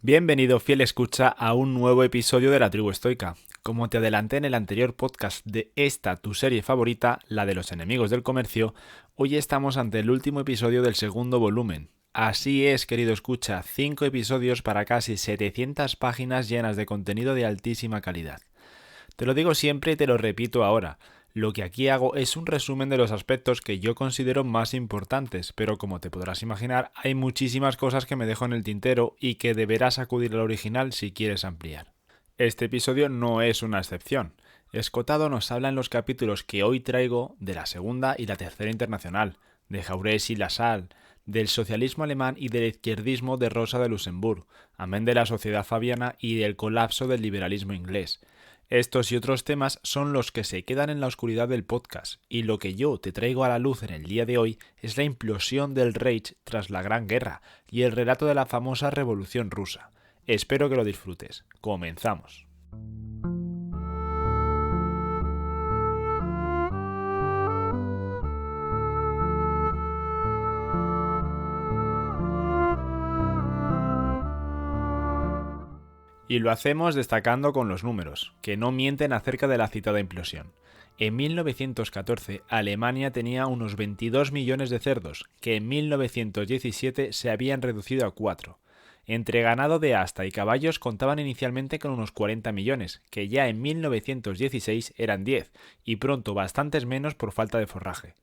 Bienvenido, fiel escucha, a un nuevo episodio de La Tribu Estoica. Como te adelanté en el anterior podcast de esta tu serie favorita, la de los enemigos del comercio, hoy estamos ante el último episodio del segundo volumen. Así es, querido escucha, 5 episodios para casi 700 páginas llenas de contenido de altísima calidad. Te lo digo siempre y te lo repito ahora. Lo que aquí hago es un resumen de los aspectos que yo considero más importantes, pero como te podrás imaginar, hay muchísimas cosas que me dejo en el tintero y que deberás acudir al original si quieres ampliar. Este episodio no es una excepción. Escotado nos habla en los capítulos que hoy traigo de la Segunda y la Tercera Internacional, de Jaurès y Lassalle, del socialismo alemán y del izquierdismo de Rosa de Luxemburgo, amén de la sociedad fabiana y del colapso del liberalismo inglés. Estos y otros temas son los que se quedan en la oscuridad del podcast, y lo que yo te traigo a la luz en el día de hoy es la implosión del Reich tras la Gran Guerra y el relato de la famosa Revolución Rusa. Espero que lo disfrutes. Comenzamos. Y lo hacemos destacando con los números, que no mienten acerca de la citada implosión. En 1914, Alemania tenía unos 22 millones de cerdos, que en 1917 se habían reducido a 4. Entre ganado de asta y caballos contaban inicialmente con unos 40 millones, que ya en 1916 eran 10, y pronto bastantes menos por falta de forraje.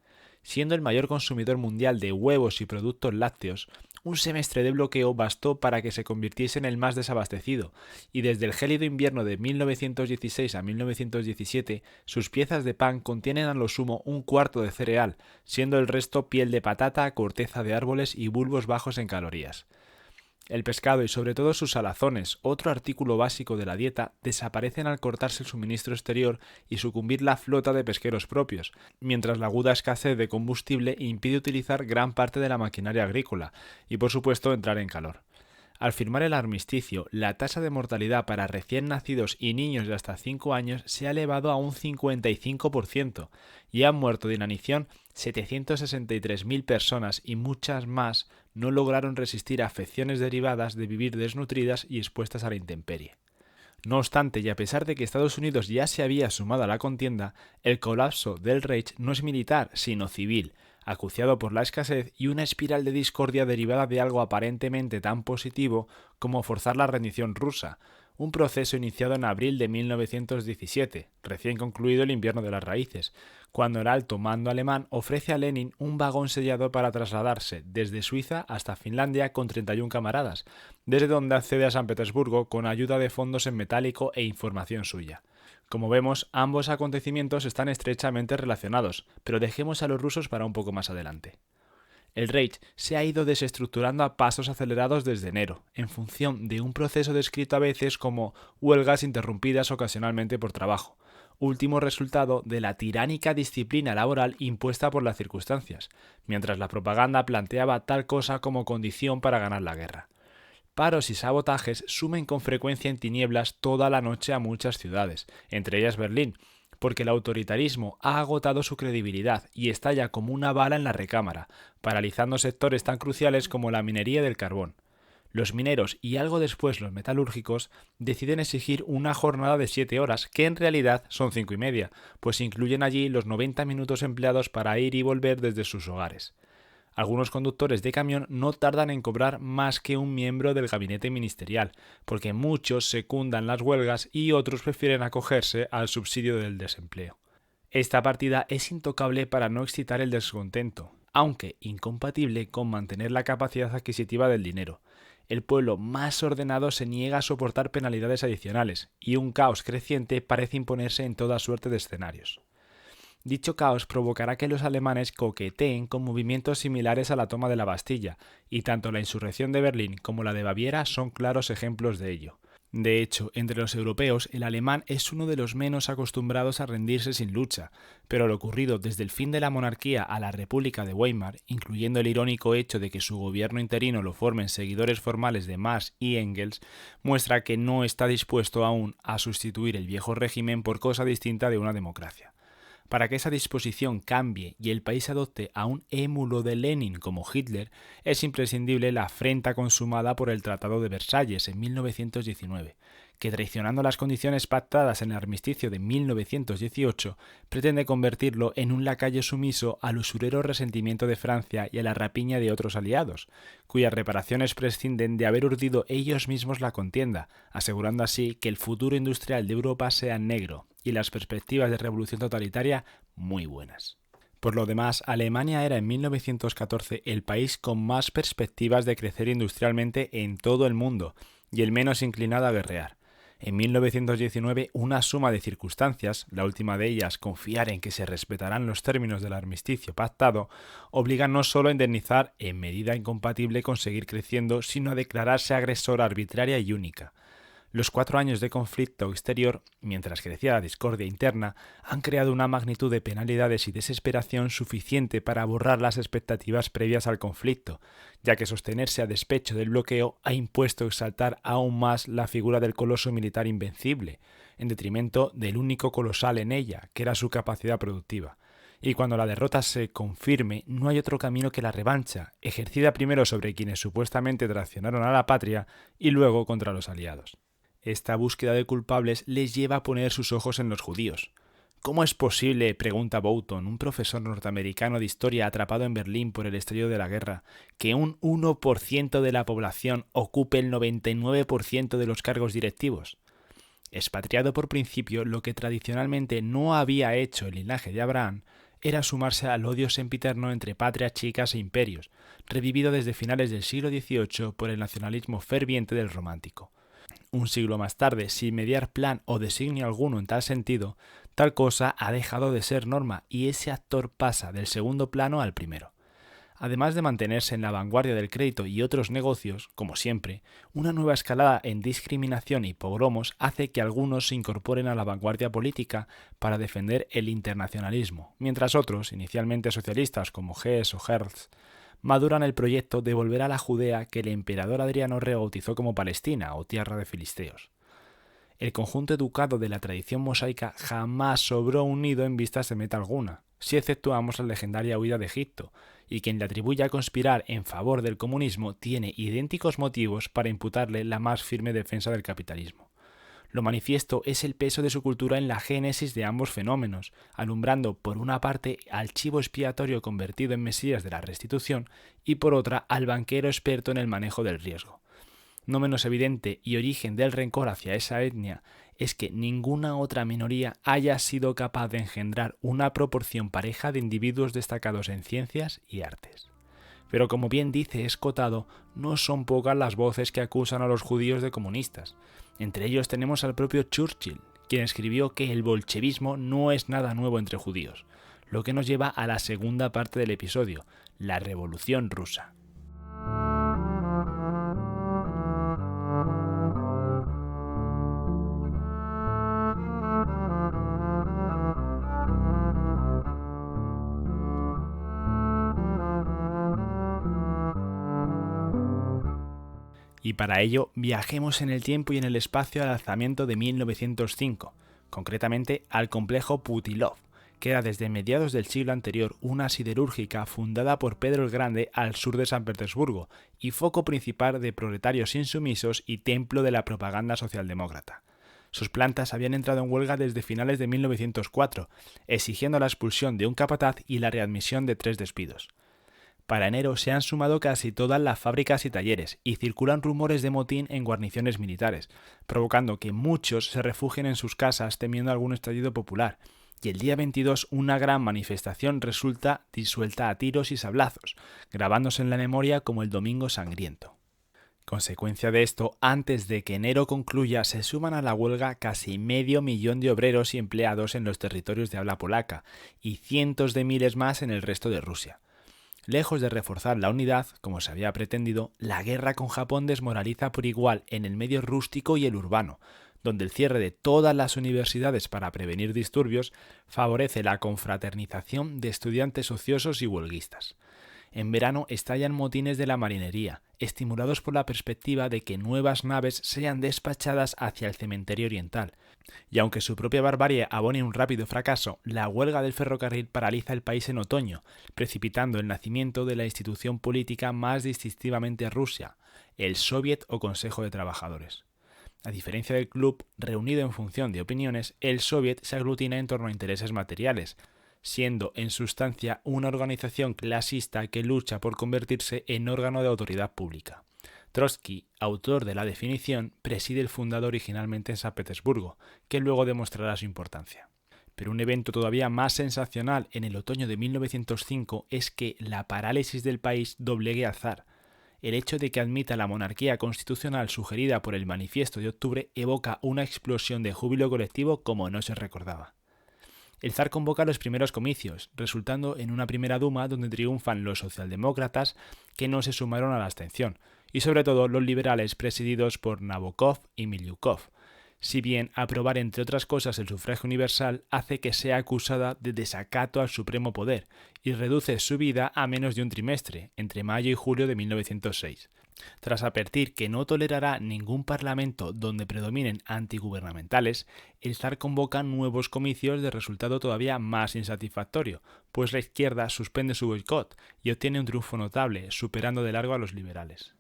Siendo el mayor consumidor mundial de huevos y productos lácteos, un semestre de bloqueo bastó para que se convirtiese en el más desabastecido, y desde el gélido invierno de 1916 a 1917, sus piezas de pan contienen a lo sumo un cuarto de cereal, siendo el resto piel de patata, corteza de árboles y bulbos bajos en calorías. El pescado y sobre todo sus salazones, otro artículo básico de la dieta, desaparecen al cortarse el suministro exterior y sucumbir la flota de pesqueros propios, mientras la aguda escasez de combustible impide utilizar gran parte de la maquinaria agrícola y por supuesto entrar en calor. Al firmar el armisticio, la tasa de mortalidad para recién nacidos y niños de hasta 5 años se ha elevado a un 55% y han muerto de inanición 763.000 personas y muchas más no lograron resistir a afecciones derivadas de vivir desnutridas y expuestas a la intemperie. No obstante, y a pesar de que Estados Unidos ya se había sumado a la contienda, el colapso del Reich no es militar, sino civil, acuciado por la escasez y una espiral de discordia derivada de algo aparentemente tan positivo como forzar la rendición rusa, un proceso iniciado en abril de 1917, recién concluido el invierno de las raíces, cuando el alto mando alemán ofrece a Lenin un vagón sellado para trasladarse desde Suiza hasta Finlandia con 31 camaradas, desde donde accede a San Petersburgo con ayuda de fondos en metálico e información suya. Como vemos, ambos acontecimientos están estrechamente relacionados, pero dejemos a los rusos para un poco más adelante. El Reich se ha ido desestructurando a pasos acelerados desde enero, en función de un proceso descrito a veces como huelgas interrumpidas ocasionalmente por trabajo, último resultado de la tiránica disciplina laboral impuesta por las circunstancias, mientras la propaganda planteaba tal cosa como condición para ganar la guerra. Paros y sabotajes sumen con frecuencia en tinieblas toda la noche a muchas ciudades, entre ellas Berlín, porque el autoritarismo ha agotado su credibilidad y estalla como una bala en la recámara, paralizando sectores tan cruciales como la minería del carbón. Los mineros y algo después los metalúrgicos deciden exigir una jornada de 7 horas, que en realidad son 5:30, pues incluyen allí los 90 minutos empleados para ir y volver desde sus hogares. Algunos conductores de camión no tardan en cobrar más que un miembro del gabinete ministerial, porque muchos secundan las huelgas y otros prefieren acogerse al subsidio del desempleo. Esta partida es intocable para no excitar el descontento, aunque incompatible con mantener la capacidad adquisitiva del dinero. El pueblo más ordenado se niega a soportar penalidades adicionales, y un caos creciente parece imponerse en toda suerte de escenarios. Dicho caos provocará que los alemanes coqueteen con movimientos similares a la toma de la Bastilla, y tanto la insurrección de Berlín como la de Baviera son claros ejemplos de ello. De hecho, entre los europeos, el alemán es uno de los menos acostumbrados a rendirse sin lucha, pero lo ocurrido desde el fin de la monarquía a la República de Weimar, incluyendo el irónico hecho de que su gobierno interino lo formen seguidores formales de Marx y Engels, muestra que no está dispuesto aún a sustituir el viejo régimen por cosa distinta de una democracia. Para que esa disposición cambie y el país adopte a un émulo de Lenin como Hitler, es imprescindible la afrenta consumada por el Tratado de Versalles en 1919, que traicionando las condiciones pactadas en el armisticio de 1918, pretende convertirlo en un lacayo sumiso al usurero resentimiento de Francia y a la rapiña de otros aliados, cuyas reparaciones prescinden de haber urdido ellos mismos la contienda, asegurando así que el futuro industrial de Europa sea negro y las perspectivas de revolución totalitaria muy buenas. Por lo demás, Alemania era en 1914 el país con más perspectivas de crecer industrialmente en todo el mundo y el menos inclinado a guerrear. En 1919, una suma de circunstancias, la última de ellas confiar en que se respetarán los términos del armisticio pactado, obliga no solo a indemnizar en medida incompatible con seguir creciendo, sino a declararse agresora arbitraria y única. Los 4 años de conflicto exterior, mientras crecía la discordia interna, han creado una magnitud de penalidades y desesperación suficiente para borrar las expectativas previas al conflicto, ya que sostenerse a despecho del bloqueo ha impuesto exaltar aún más la figura del coloso militar invencible, en detrimento del único colosal en ella, que era su capacidad productiva. Y cuando la derrota se confirme, no hay otro camino que la revancha, ejercida primero sobre quienes supuestamente traicionaron a la patria y luego contra los aliados. Esta búsqueda de culpables les lleva a poner sus ojos en los judíos. ¿Cómo es posible, pregunta Boughton, un profesor norteamericano de historia atrapado en Berlín por el estallido de la guerra, que un 1% de la población ocupe el 99% de los cargos directivos? Expatriado por principio, lo que tradicionalmente no había hecho el linaje de Abraham era sumarse al odio sempiterno entre patrias chicas e imperios, revivido desde finales del siglo XVIII por el nacionalismo ferviente del romántico. Un siglo más tarde, sin mediar plan o designio alguno en tal sentido, tal cosa ha dejado de ser norma y ese actor pasa del segundo plano al primero. Además de mantenerse en la vanguardia del crédito y otros negocios, como siempre, una nueva escalada en discriminación y pogromos hace que algunos se incorporen a la vanguardia política para defender el internacionalismo, mientras otros, inicialmente socialistas como Hess o Hertz, maduran el proyecto de volver a la Judea que el emperador Adriano rebautizó como Palestina o tierra de filisteos. El conjunto educado de la tradición mosaica jamás sobró unido en vista semita alguna, si exceptuamos la legendaria huida de Egipto, y quien le atribuye a conspirar en favor del comunismo tiene idénticos motivos para imputarle la más firme defensa del capitalismo. Lo manifiesto es el peso de su cultura en la génesis de ambos fenómenos, alumbrando por una parte al chivo expiatorio convertido en Mesías de la restitución y por otra al banquero experto en el manejo del riesgo. No menos evidente y origen del rencor hacia esa etnia es que ninguna otra minoría haya sido capaz de engendrar una proporción pareja de individuos destacados en ciencias y artes. Pero como bien dice Escotado, no son pocas las voces que acusan a los judíos de comunistas. Entre ellos tenemos al propio Churchill, quien escribió que el bolchevismo no es nada nuevo entre judíos, lo que nos lleva a la segunda parte del episodio, la Revolución Rusa. Y para ello viajemos en el tiempo y en el espacio al alzamiento de 1905, concretamente al complejo Putilov, que era desde mediados del siglo anterior una siderúrgica fundada por Pedro el Grande al sur de San Petersburgo y foco principal de proletarios insumisos y templo de la propaganda socialdemócrata. Sus plantas habían entrado en huelga desde finales de 1904, exigiendo la expulsión de un capataz y la readmisión de 3 despidos. Para enero se han sumado casi todas las fábricas y talleres y circulan rumores de motín en guarniciones militares, provocando que muchos se refugien en sus casas temiendo algún estallido popular, y el día 22 una gran manifestación resulta disuelta a tiros y sablazos, grabándose en la memoria como el Domingo Sangriento. Consecuencia de esto, antes de que enero concluya, se suman a la huelga casi 500.000 de obreros y empleados en los territorios de habla polaca y cientos de miles más en el resto de Rusia. Lejos de reforzar la unidad, como se había pretendido, la guerra con Japón desmoraliza por igual en el medio rústico y el urbano, donde el cierre de todas las universidades para prevenir disturbios favorece la confraternización de estudiantes ociosos y huelguistas. En verano estallan motines de la marinería, estimulados por la perspectiva de que nuevas naves sean despachadas hacia el cementerio oriental, Y aunque su propia barbarie abone un rápido fracaso, la huelga del ferrocarril paraliza el país en otoño, precipitando el nacimiento de la institución política más distintivamente rusa, el Soviet o Consejo de Trabajadores. A diferencia del club, reunido en función de opiniones, el Soviet se aglutina en torno a intereses materiales, siendo en sustancia una organización clasista que lucha por convertirse en órgano de autoridad pública. Trotsky, autor de la definición, preside el fundado originalmente en San Petersburgo, que luego demostrará su importancia. Pero un evento todavía más sensacional en el otoño de 1905 es que la parálisis del país doblegue al zar. El hecho de que admita la monarquía constitucional sugerida por el Manifiesto de Octubre evoca una explosión de júbilo colectivo como no se recordaba. El zar convoca los primeros comicios, resultando en una primera duma donde triunfan los socialdemócratas que no se sumaron a la abstención, y sobre todo los liberales presididos por Nabokov y Milyukov, si bien aprobar entre otras cosas el sufragio universal hace que sea acusada de desacato al supremo poder y reduce su vida a menos de un trimestre, entre mayo y julio de 1906. Tras advertir que no tolerará ningún parlamento donde predominen antigubernamentales, el zar convoca nuevos comicios de resultado todavía más insatisfactorio, pues la izquierda suspende su boicot y obtiene un triunfo notable, superando de largo a los liberales.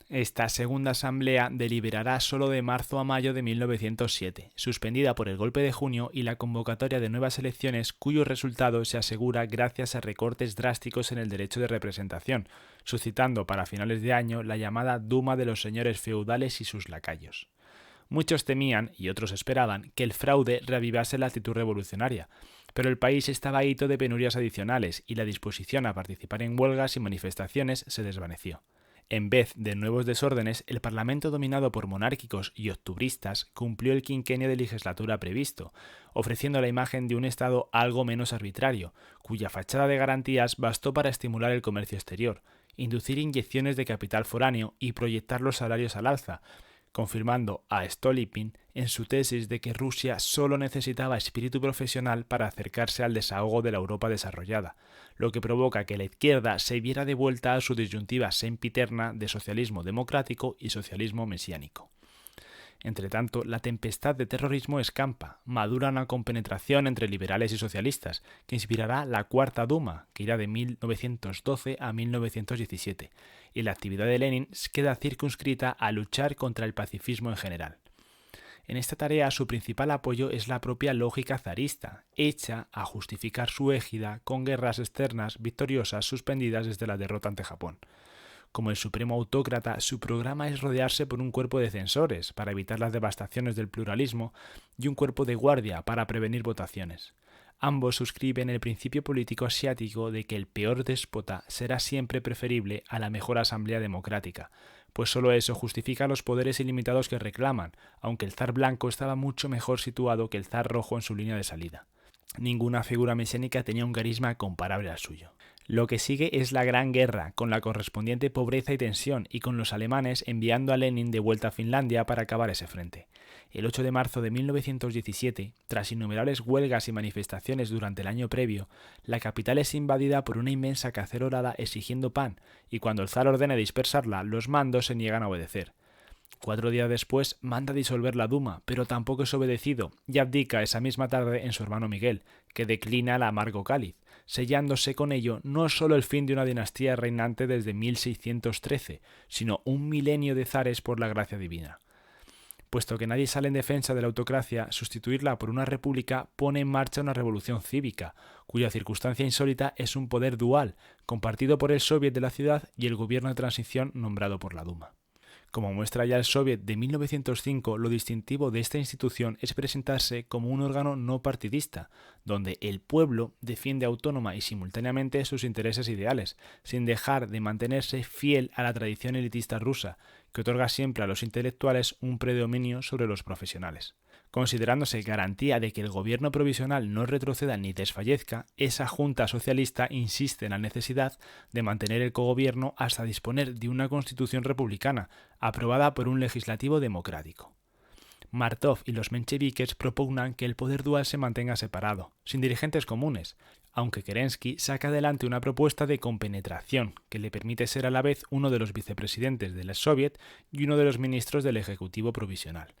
Esta segunda asamblea deliberará solo de marzo a mayo de 1907, suspendida por el golpe de junio y la convocatoria de nuevas elecciones cuyo resultado se asegura gracias a recortes drásticos en el derecho de representación, suscitando para finales de año la llamada Duma de los señores feudales y sus lacayos. Muchos temían, y otros esperaban, que el fraude reavivase la actitud revolucionaria, pero el país estaba hito de penurias adicionales y la disposición a participar en huelgas y manifestaciones se desvaneció. En vez de nuevos desórdenes, el Parlamento dominado por monárquicos y octubristas cumplió el quinquenio de legislatura previsto, ofreciendo la imagen de un Estado algo menos arbitrario, cuya fachada de garantías bastó para estimular el comercio exterior, inducir inyecciones de capital foráneo y proyectar los salarios al alza, confirmando a Stolypin en su tesis de que Rusia solo necesitaba espíritu profesional para acercarse al desahogo de la Europa desarrollada, lo que provoca que la izquierda se viera de vuelta a su disyuntiva sempiterna de socialismo democrático y socialismo mesiánico. Entretanto, la tempestad de terrorismo escampa, madura una compenetración entre liberales y socialistas, que inspirará la Cuarta Duma, que irá de 1912 a 1917, y la actividad de Lenin queda circunscrita a luchar contra el pacifismo en general. En esta tarea su principal apoyo es la propia lógica zarista, hecha a justificar su égida con guerras externas victoriosas suspendidas desde la derrota ante Japón. Como el supremo autócrata, su programa es rodearse por un cuerpo de censores para evitar las devastaciones del pluralismo y un cuerpo de guardia para prevenir votaciones. Ambos suscriben el principio político asiático de que el peor déspota será siempre preferible a la mejor asamblea democrática, pues solo eso justifica los poderes ilimitados que reclaman, aunque el zar blanco estaba mucho mejor situado que el zar rojo en su línea de salida. Ninguna figura mesiánica tenía un carisma comparable al suyo. Lo que sigue es la Gran Guerra, con la correspondiente pobreza y tensión, y con los alemanes enviando a Lenin de vuelta a Finlandia para acabar ese frente. El 8 de marzo de 1917, tras innumerables huelgas y manifestaciones durante el año previo, la capital es invadida por una inmensa cacerolada exigiendo pan, y cuando el zar ordena dispersarla, los mandos se niegan a obedecer. 4 días después manda disolver la Duma, pero tampoco es obedecido y abdica esa misma tarde en su hermano Miguel, que declina el amargo cáliz, sellándose con ello no solo el fin de una dinastía reinante desde 1613, sino un milenio de zares por la gracia divina. Puesto que nadie sale en defensa de la autocracia, sustituirla por una república pone en marcha una revolución cívica, cuya circunstancia insólita es un poder dual, compartido por el Soviet de la ciudad y el gobierno de transición nombrado por la Duma. Como muestra ya el Soviet de 1905, lo distintivo de esta institución es presentarse como un órgano no partidista, donde el pueblo defiende autónoma y simultáneamente sus intereses ideales, sin dejar de mantenerse fiel a la tradición elitista rusa, que otorga siempre a los intelectuales un predominio sobre los profesionales. Considerándose garantía de que el gobierno provisional no retroceda ni desfallezca, esa junta socialista insiste en la necesidad de mantener el cogobierno hasta disponer de una constitución republicana, aprobada por un legislativo democrático. Martov y los mencheviques propugnan que el poder dual se mantenga separado, sin dirigentes comunes, aunque Kerensky saca adelante una propuesta de compenetración que le permite ser a la vez uno de los vicepresidentes del Soviet y uno de los ministros del Ejecutivo Provisional.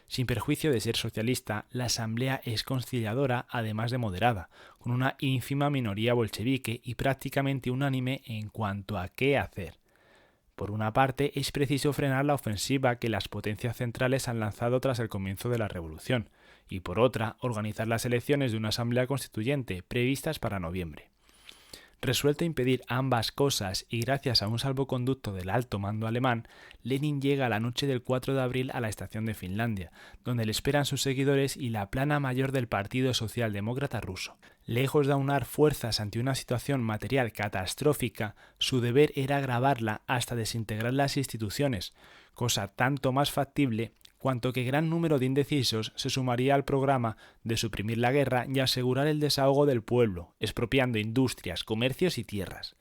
Sin perjuicio de ser socialista, la asamblea es conciliadora además de moderada, con una ínfima minoría bolchevique y prácticamente unánime en cuanto a qué hacer. Por una parte, es preciso frenar la ofensiva que las potencias centrales han lanzado tras el comienzo de la revolución, y por otra, organizar las elecciones de una asamblea constituyente previstas para noviembre. Resuelto a impedir ambas cosas y gracias a un salvoconducto del alto mando alemán, Lenin llega la noche del 4 de abril a la estación de Finlandia, donde le esperan sus seguidores y la plana mayor del Partido Socialdemócrata ruso. Lejos de aunar fuerzas ante una situación material catastrófica, su deber era agravarla hasta desintegrar las instituciones, cosa tanto más factible cuanto que gran número de indecisos se sumaría al programa de suprimir la guerra y asegurar el desahogo del pueblo, expropiando industrias, comercios y tierras.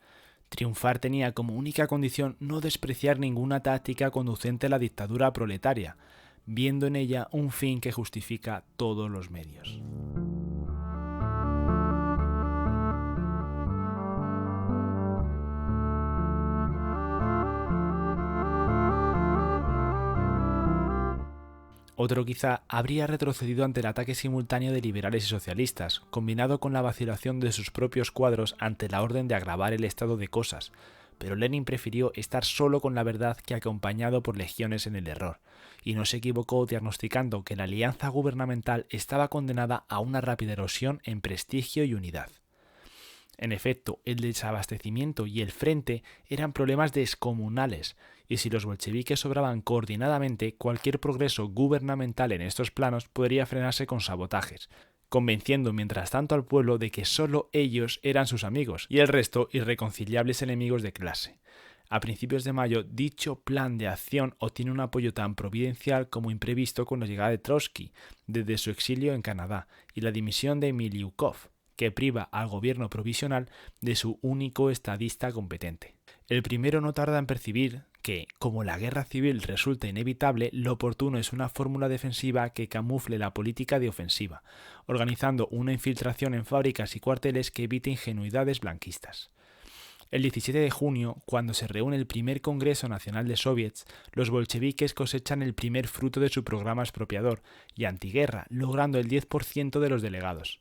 Triunfar tenía como única condición no despreciar ninguna táctica conducente a la dictadura proletaria, viendo en ella un fin que justifica todos los medios. Otro quizá habría retrocedido ante el ataque simultáneo de liberales y socialistas, combinado con la vacilación de sus propios cuadros ante la orden de agravar el estado de cosas, pero Lenin prefirió estar solo con la verdad que acompañado por legiones en el error, y no se equivocó diagnosticando que la alianza gubernamental estaba condenada a una rápida erosión en prestigio y unidad. En efecto, el desabastecimiento y el frente eran problemas descomunales, y si los bolcheviques obraban coordinadamente, cualquier progreso gubernamental en estos planos podría frenarse con sabotajes, convenciendo mientras tanto al pueblo de que solo ellos eran sus amigos y el resto irreconciliables enemigos de clase. A principios de mayo, dicho plan de acción obtiene un apoyo tan providencial como imprevisto con la llegada de Trotsky desde su exilio en Canadá y la dimisión de Miliukov, que priva al gobierno provisional de su único estadista competente. El primero no tarda en percibir que, como la guerra civil resulta inevitable, lo oportuno es una fórmula defensiva que camufle la política de ofensiva, organizando una infiltración en fábricas y cuarteles que evite ingenuidades blanquistas. El 17 de junio, cuando se reúne el primer Congreso Nacional de Soviets, los bolcheviques cosechan el primer fruto de su programa expropiador y antiguerra, logrando el 10% de los delegados.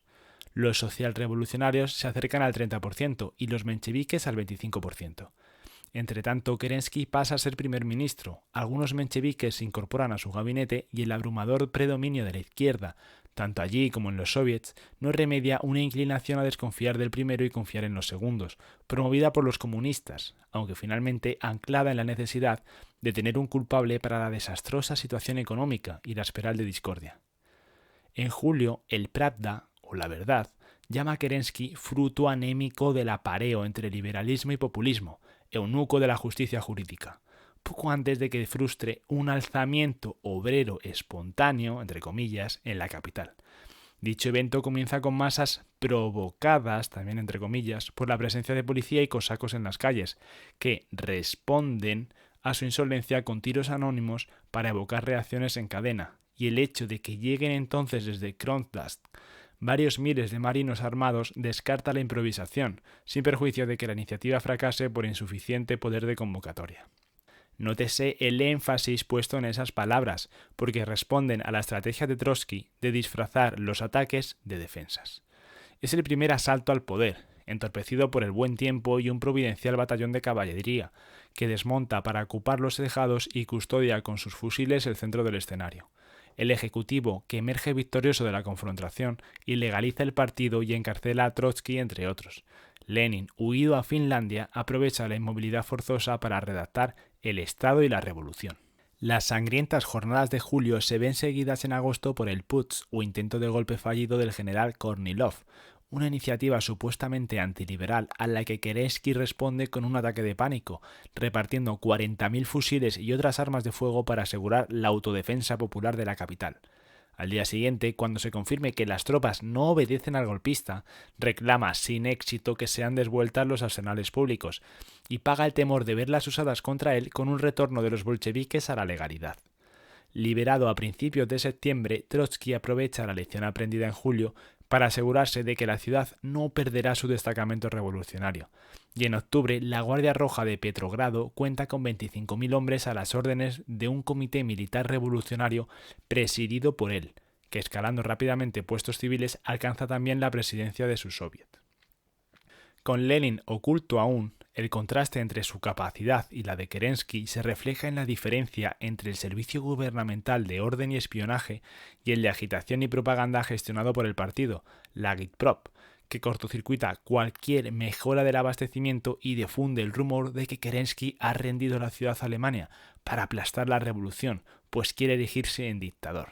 Los socialrevolucionarios se acercan al 30% y los mencheviques al 25%. Entretanto, Kerensky pasa a ser primer ministro, algunos mencheviques se incorporan a su gabinete y el abrumador predominio de la izquierda, tanto allí como en los soviets, no remedia una inclinación a desconfiar del primero y confiar en los segundos, promovida por los comunistas, aunque finalmente anclada en la necesidad de tener un culpable para la desastrosa situación económica y la espiral de discordia. En julio, el Pravda, o La Verdad, llama a Kerensky fruto anémico del apareo entre liberalismo y populismo, eunuco de la justicia jurídica, poco antes de que frustre un alzamiento obrero espontáneo, entre comillas, en la capital. Dicho evento comienza con masas provocadas, también entre comillas, por la presencia de policía y cosacos en las calles, que responden a su insolencia con tiros anónimos para evocar reacciones en cadena, y el hecho de que lleguen entonces desde Kronstadt varios miles de marinos armados descarta la improvisación, sin perjuicio de que la iniciativa fracase por insuficiente poder de convocatoria. Nótese el énfasis puesto en esas palabras, porque responden a la estrategia de Trotsky de disfrazar los ataques de defensas. Es el primer asalto al poder, entorpecido por el buen tiempo y un providencial batallón de caballería, que desmonta para ocupar los tejados y custodia con sus fusiles el centro del escenario. El Ejecutivo, que emerge victorioso de la confrontación, ilegaliza el partido y encarcela a Trotsky, entre otros. Lenin, huido a Finlandia, aprovecha la inmovilidad forzosa para redactar El Estado y la Revolución. Las sangrientas jornadas de julio se ven seguidas en agosto por el putsch o intento de golpe fallido del general Kornilov, una iniciativa supuestamente antiliberal a la que Kerensky responde con un ataque de pánico, repartiendo 40.000 fusiles y otras armas de fuego para asegurar la autodefensa popular de la capital. Al día siguiente, cuando se confirme que las tropas no obedecen al golpista, reclama sin éxito que sean desvueltas los arsenales públicos y paga el temor de verlas usadas contra él con un retorno de los bolcheviques a la legalidad. Liberado a principios de septiembre, Trotsky aprovecha la lección aprendida en julio para asegurarse de que la ciudad no perderá su destacamento revolucionario. Y en octubre, la Guardia Roja de Petrogrado cuenta con 25.000 hombres a las órdenes de un comité militar revolucionario presidido por él, que escalando rápidamente puestos civiles alcanza también la presidencia de su soviet. Con Lenin oculto aún, el contraste entre su capacidad y la de Kerensky se refleja en la diferencia entre el servicio gubernamental de orden y espionaje y el de agitación y propaganda gestionado por el partido, la Agitprop, que cortocircuita cualquier mejora del abastecimiento y difunde el rumor de que Kerensky ha rendido la ciudad a Alemania para aplastar la revolución, pues quiere erigirse en dictador.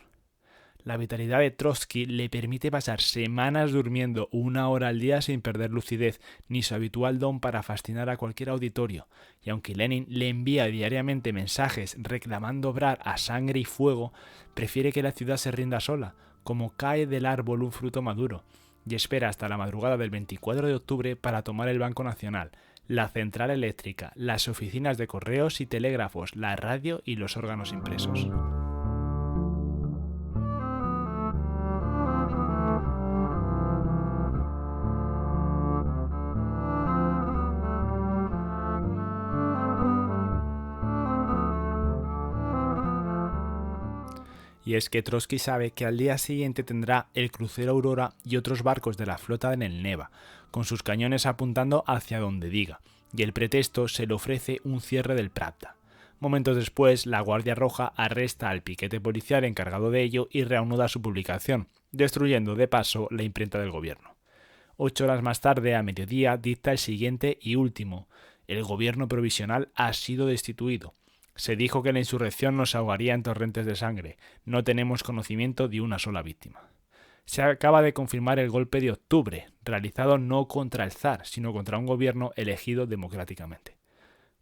La vitalidad de Trotsky le permite pasar semanas durmiendo 1 hora al día sin perder lucidez, ni su habitual don para fascinar a cualquier auditorio, y aunque Lenin le envía diariamente mensajes reclamando obrar a sangre y fuego, prefiere que la ciudad se rinda sola, como cae del árbol un fruto maduro, y espera hasta la madrugada del 24 de octubre para tomar el Banco Nacional, la central eléctrica, las oficinas de correos y telégrafos, la radio y los órganos impresos. Y es que Trotsky sabe que al día siguiente tendrá el crucero Aurora y otros barcos de la flota en el Neva, con sus cañones apuntando hacia donde diga, y el pretexto se le ofrece un cierre del Pravda. Momentos después, la Guardia Roja arresta al piquete policial encargado de ello y reanuda su publicación, destruyendo de paso la imprenta del gobierno. 8 horas más tarde, a mediodía, dicta el siguiente y último: el gobierno provisional ha sido destituido. Se dijo que la insurrección nos ahogaría en torrentes de sangre. No tenemos conocimiento de una sola víctima. Se acaba de confirmar el golpe de octubre, realizado no contra el zar, sino contra un gobierno elegido democráticamente.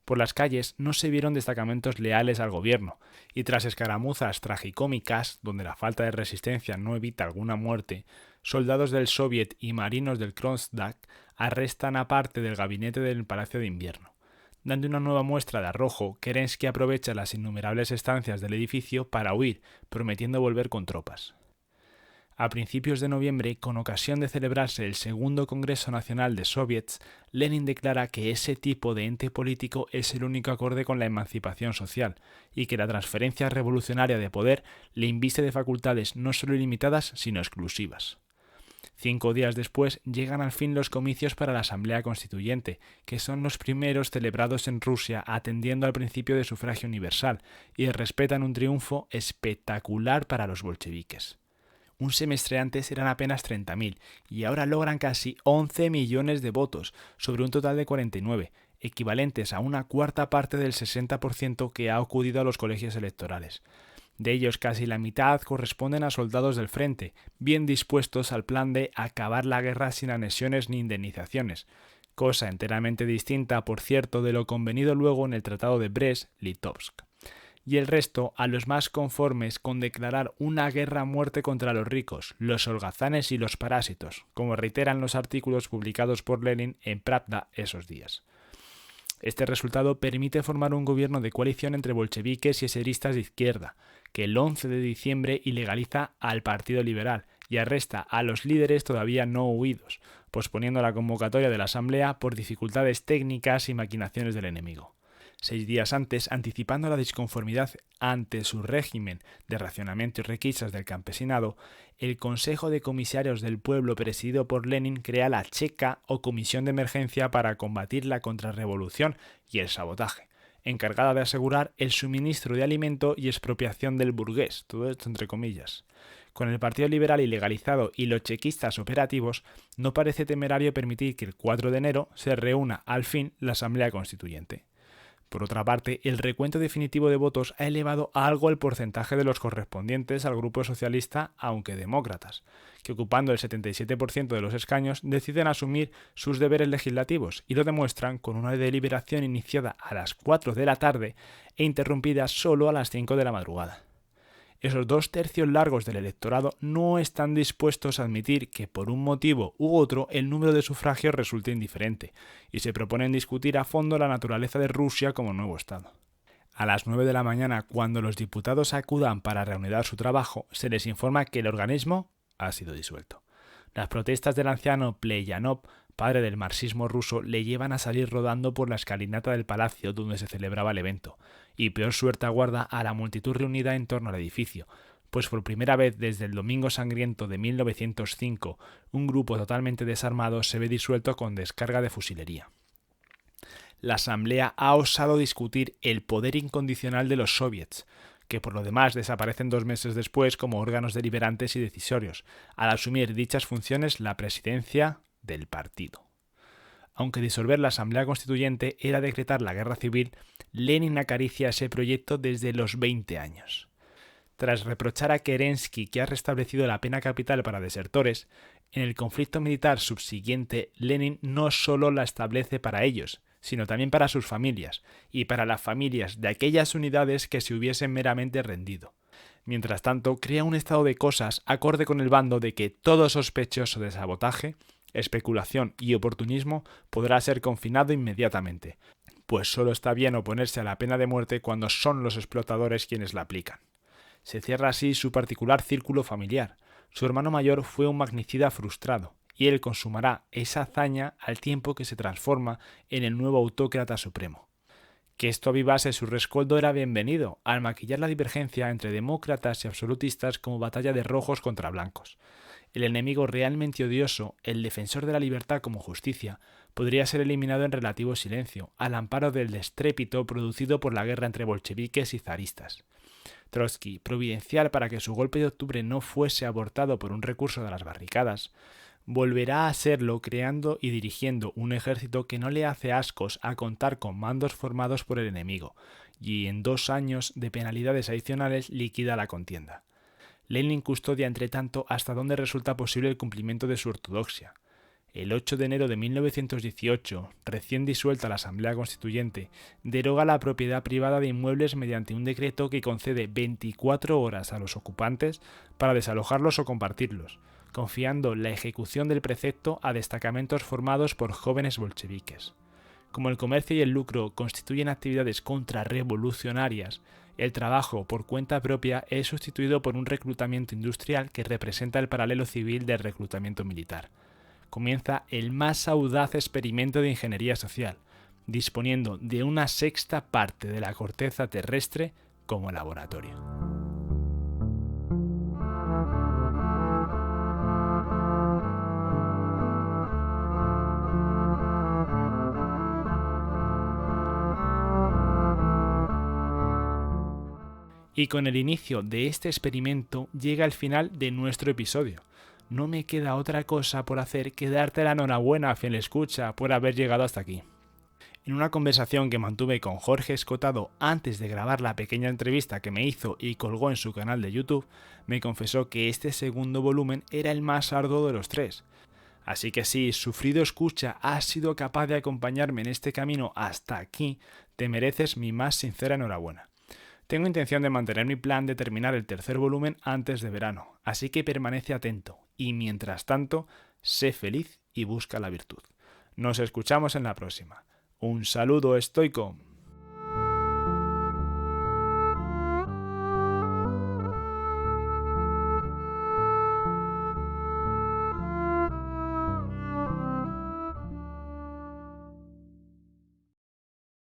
Por las calles no se vieron destacamentos leales al gobierno, y tras escaramuzas tragicómicas, donde la falta de resistencia no evita alguna muerte, soldados del Soviet y marinos del Kronstadt arrestan a parte del gabinete del Palacio de Invierno. Dando una nueva muestra de arrojo, Kerensky aprovecha las innumerables estancias del edificio para huir, prometiendo volver con tropas. A principios de noviembre, con ocasión de celebrarse el segundo Congreso Nacional de Soviets, Lenin declara que ese tipo de ente político es el único acorde con la emancipación social y que la transferencia revolucionaria de poder le inviste de facultades no solo ilimitadas, sino exclusivas. 5 días después llegan al fin los comicios para la Asamblea Constituyente, que son los primeros celebrados en Rusia atendiendo al principio de sufragio universal y respetan un triunfo espectacular para los bolcheviques. Un semestre antes eran apenas 30.000 y ahora logran casi 11 millones de votos sobre un total de 49, equivalentes a una cuarta parte del 60% que ha acudido a los colegios electorales. De ellos, casi la mitad corresponden a soldados del frente, bien dispuestos al plan de acabar la guerra sin anexiones ni indemnizaciones, cosa enteramente distinta, por cierto, de lo convenido luego en el Tratado de Brest-Litovsk. Y el resto a los más conformes con declarar una guerra a muerte contra los ricos, los holgazanes y los parásitos, como reiteran los artículos publicados por Lenin en Pravda esos días. Este resultado permite formar un gobierno de coalición entre bolcheviques y eseristas de izquierda, que el 11 de diciembre ilegaliza al Partido Liberal y arresta a los líderes todavía no huidos, posponiendo la convocatoria de la Asamblea por dificultades técnicas y maquinaciones del enemigo. 6 días antes, anticipando la disconformidad ante su régimen de racionamiento y requisas del campesinado, el Consejo de Comisarios del Pueblo presidido por Lenin crea la Checa o Comisión de Emergencia para combatir la contrarrevolución y el sabotaje, encargada de asegurar el suministro de alimento y expropiación del burgués, todo esto entre comillas. Con el Partido Liberal ilegalizado y los chequistas operativos, no parece temerario permitir que el 4 de enero se reúna al fin la Asamblea Constituyente. Por otra parte, el recuento definitivo de votos ha elevado algo el porcentaje de los correspondientes al grupo socialista, aunque demócratas, que ocupando el 77% de los escaños deciden asumir sus deberes legislativos y lo demuestran con una deliberación iniciada a las 4 de la tarde e interrumpida solo a las 5 de la madrugada. Esos 2/3 largos del electorado no están dispuestos a admitir que por un motivo u otro el número de sufragios resulte indiferente y se proponen discutir a fondo la naturaleza de Rusia como nuevo Estado. A las 9 de la mañana, cuando los diputados acudan para reanudar su trabajo, se les informa que el organismo ha sido disuelto. Las protestas del anciano Pleyanov, padre del marxismo ruso, le llevan a salir rodando por la escalinata del palacio donde se celebraba el evento, y peor suerte aguarda a la multitud reunida en torno al edificio, pues por primera vez desde el Domingo Sangriento de 1905, un grupo totalmente desarmado se ve disuelto con descarga de fusilería. La Asamblea ha osado discutir el poder incondicional de los soviets, que por lo demás desaparecen 2 meses después como órganos deliberantes y decisorios, al asumir dichas funciones la presidencia del partido. Aunque disolver la Asamblea Constituyente era decretar la guerra civil, Lenin acaricia ese proyecto desde los 20 años. Tras reprochar a Kerensky que ha restablecido la pena capital para desertores, en el conflicto militar subsiguiente Lenin no solo la establece para ellos, sino también para sus familias, y para las familias de aquellas unidades que se hubiesen meramente rendido. Mientras tanto, crea un estado de cosas acorde con el bando de que todo sospechoso de sabotaje, especulación y oportunismo podrá ser confinado inmediatamente, pues solo está bien oponerse a la pena de muerte cuando son los explotadores quienes la aplican. Se cierra así su particular círculo familiar. Su hermano mayor fue un magnicida frustrado, y él consumará esa hazaña al tiempo que se transforma en el nuevo autócrata supremo. Que esto avivase su rescoldo era bienvenido, al maquillar la divergencia entre demócratas y absolutistas como batalla de rojos contra blancos. El enemigo realmente odioso, el defensor de la libertad como justicia, podría ser eliminado en relativo silencio, al amparo del estrépito producido por la guerra entre bolcheviques y zaristas. Trotsky, providencial para que su golpe de octubre no fuese abortado por un recurso de las barricadas, volverá a serlo creando y dirigiendo un ejército que no le hace ascos a contar con mandos formados por el enemigo, y en 2 años de penalidades adicionales liquida la contienda. Lenin custodia entre tanto hasta donde resulta posible el cumplimiento de su ortodoxia. El 8 de enero de 1918, recién disuelta la Asamblea Constituyente, deroga la propiedad privada de inmuebles mediante un decreto que concede 24 horas a los ocupantes para desalojarlos o compartirlos, confiando la ejecución del precepto a destacamentos formados por jóvenes bolcheviques. Como el comercio y el lucro constituyen actividades contrarrevolucionarias, el trabajo por cuenta propia es sustituido por un reclutamiento industrial que representa el paralelo civil del reclutamiento militar. Comienza el más audaz experimento de ingeniería social, disponiendo de una 1/6 parte de la corteza terrestre como laboratorio. Y con el inicio de este experimento llega el final de nuestro episodio. No me queda otra cosa por hacer que darte la enhorabuena, fiel escucha, por haber llegado hasta aquí. En una conversación que mantuve con Jorge Escotado antes de grabar la pequeña entrevista que me hizo y colgó en su canal de YouTube, me confesó que este segundo volumen era el más arduo de los 3. Así que si, sufrido escucha, has sido capaz de acompañarme en este camino hasta aquí, te mereces mi más sincera enhorabuena. Tengo intención de mantener mi plan de terminar el 3er volumen antes de verano, así que permanece atento y mientras tanto, sé feliz y busca la virtud. Nos escuchamos en la próxima. Un saludo estoico.